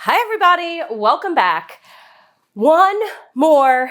Hi everybody, welcome back. One more,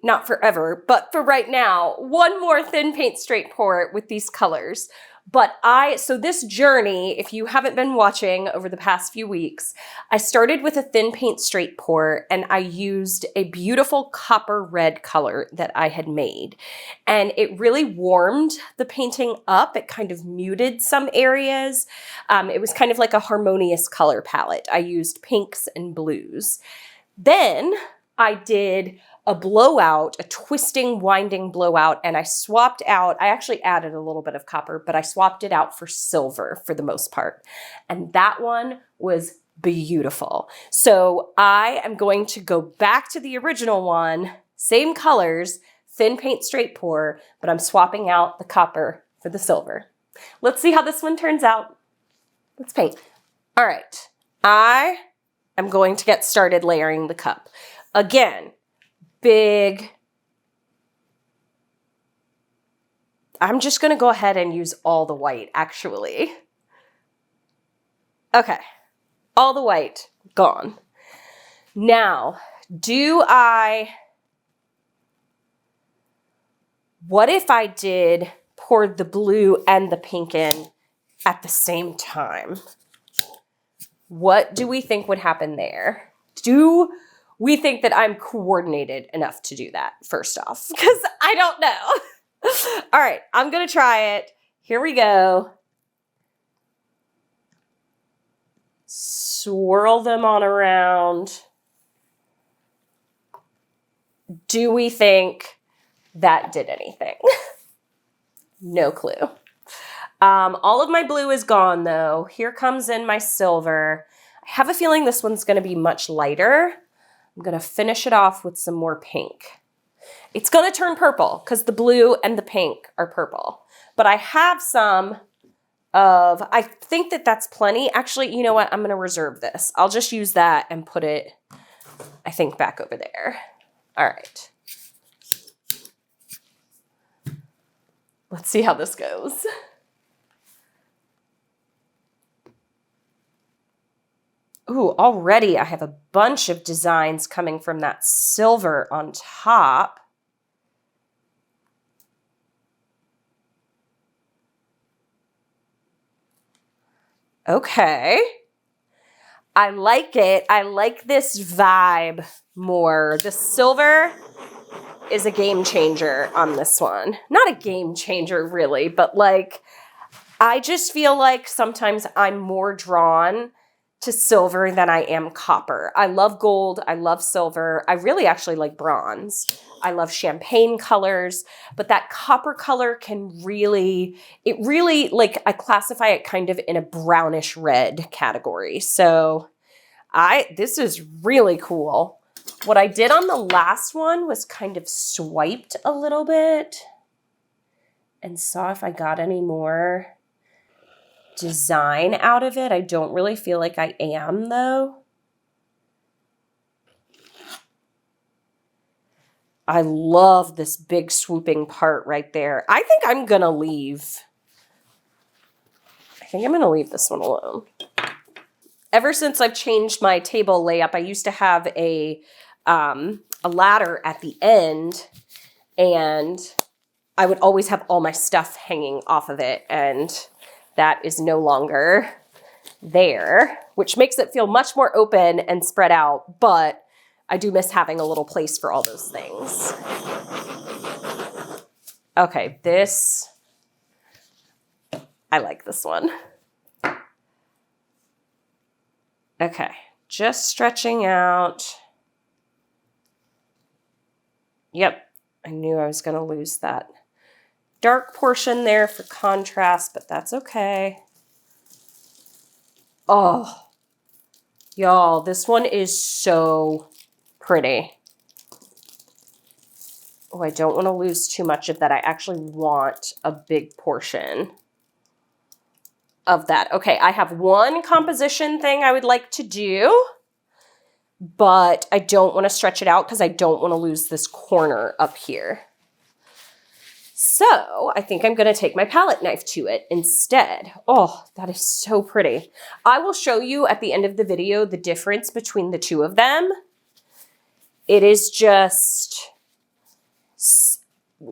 not forever, but for right now, one more thin paint straight pour with these colors. So this journey, if you haven't been watching over the past few weeks, I started with a thin paint straight pour and I used a beautiful copper red color that I had made. And it really warmed the painting up. It kind of muted some areas. It was kind of like a harmonious color palette. I used pinks and blues. Then I did a blowout, a twisting, winding blowout, and I actually added a little bit of copper, but I swapped it out for silver for the most part. And that one was beautiful. So I am going to go back to the original one, same colors, thin paint straight pour, but I'm swapping out the copper for the silver. Let's see how this one turns out. Let's paint. All right, I am going to get started layering the cup. Again, big. I'm just going to go ahead and use all the white, actually. Okay, all the white gone. Now, what if I did pour the blue and the pink in at the same time? What do we think would happen there? Do we think that I'm coordinated enough to do that, first off? Because I don't know. All right, I'm going to try it. Here we go. Swirl them on around. Do we think that did anything? No clue. All of my blue is gone, though. Here comes in my silver. I have a feeling this one's going to be much lighter. I'm going to finish it off with some more pink. It's going to turn purple because the blue and the pink are purple. But I have I think that's plenty. Actually, you know what? I'm going to reserve this. I'll just use that and put it, I think, back over there. All right. Let's see how this goes. Ooh, already I have a bunch of designs coming from that silver on top. Okay. I like it. I like this vibe more. The silver is a game changer on this one. Not a game changer, really, but I just feel like sometimes I'm more drawn to silver than I am copper. I love gold. I love silver. I really actually like bronze. I love champagne colors, but that copper color I classify it kind of in a brownish red category. So this is really cool. What I did on the last one was kind of swiped a little bit and saw if I got any more design out of it. I don't really feel like I am, though. I love this big swooping part right there. I think I'm going to leave this one alone. Ever since I've changed my table layup, I used to have a ladder at the end, and I would always have all my stuff hanging off of it, and that is no longer there, which makes it feel much more open and spread out, but I do miss having a little place for all those things. Okay, I like this one. Okay, just stretching out. Yep, I knew I was going to lose that dark portion there for contrast, but that's okay. Oh, y'all, this one is so pretty. Oh, I don't want to lose too much of that. I actually want a big portion of that. Okay, I have one composition thing I would like to do, but I don't want to stretch it out because I don't want to lose this corner up here. So I think I'm going to take my palette knife to it instead. Oh, that is so pretty. I will show you at the end of the video the difference between the two of them. It is just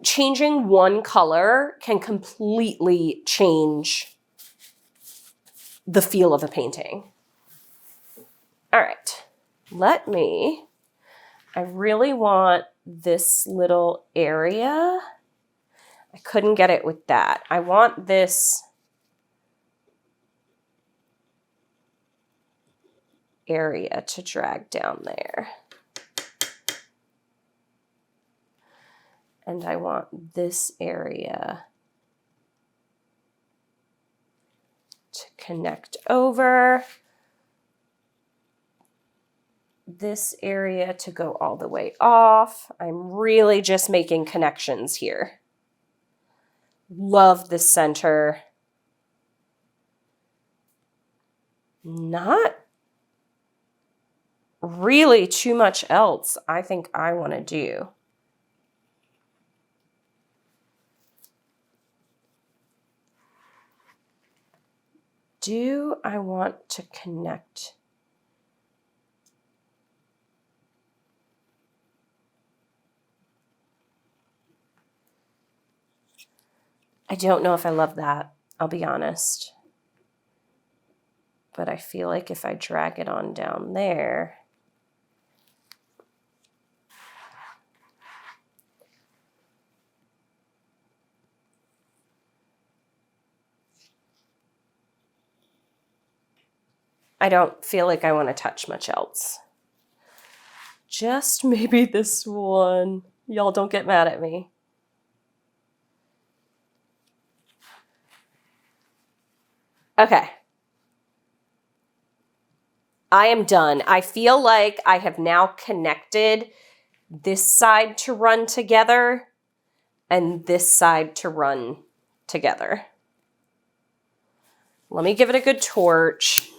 changing one color can completely change the feel of a painting. All right, I really want this little area. I couldn't get it with that. I want this area to drag down there. And I want this area to connect over. This area to go all the way off. I'm really just making connections here. Love the center. Not really too much else I think I want to do. Do I want to connect? I don't know if I love that, I'll be honest. But I feel like if I drag it on down there, I don't feel like I want to touch much else. Just maybe this one. Y'all don't get mad at me. Okay. I am done. I feel like I have now connected this side to run together and this side to run together. Let me give it a good torch.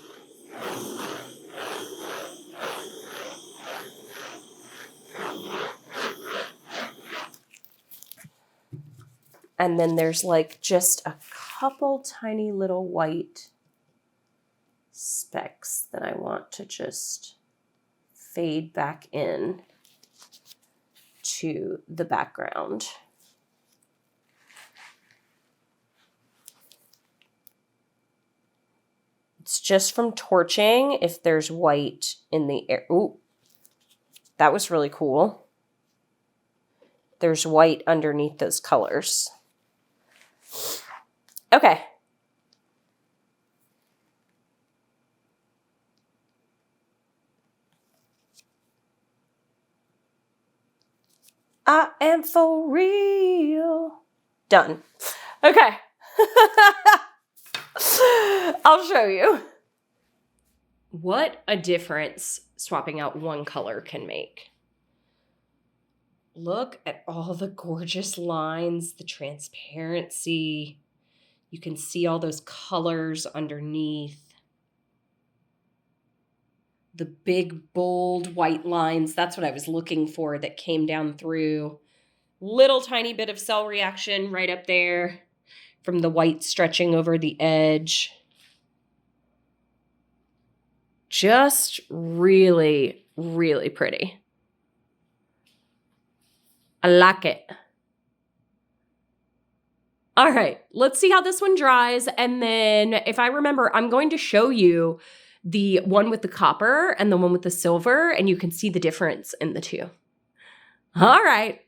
And then there's like just a couple tiny little white specks that I want to just fade back in to the background. It's just from torching if there's white in the air. Ooh, that was really cool. There's white underneath those colors. Okay. I am for real. Done. Okay. I'll show you. What a difference swapping out one color can make. Look at all the gorgeous lines, the transparency. You can see all those colors underneath. The big, bold white lines. That's what I was looking for that came down through. Little tiny bit of cell reaction right up there from the white stretching over the edge. Just really, really pretty. I like it. All right, let's see how this one dries. And then if I remember, I'm going to show you the one with the copper and the one with the silver, and you can see the difference in the two. All right,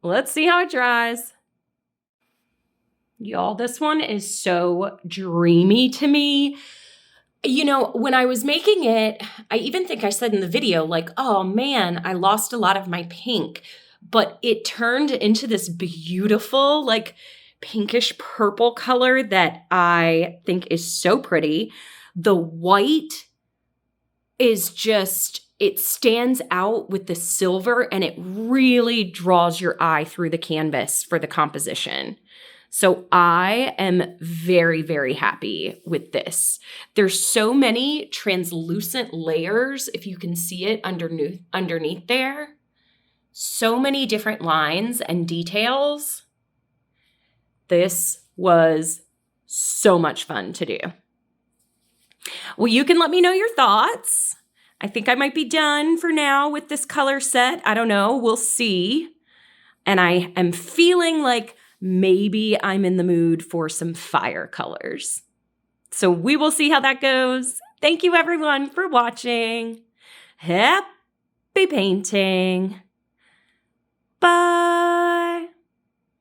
let's see how it dries. Y'all, this one is so dreamy to me. You know, when I was making it, I even think I said in the video, like, oh man, I lost a lot of my pink, but it turned into this beautiful, like, pinkish purple color that I think is so pretty. The white is just, it stands out with the silver and it really draws your eye through the canvas for the composition. So I am very, very happy with this. There's so many translucent layers, if you can see it underneath there. So many different lines and details. This was so much fun to do. Well, you can let me know your thoughts. I think I might be done for now with this color set. I don't know. We'll see. And I am feeling like maybe I'm in the mood for some fire colors. So we will see how that goes. Thank you everyone for watching. Happy painting. Bye.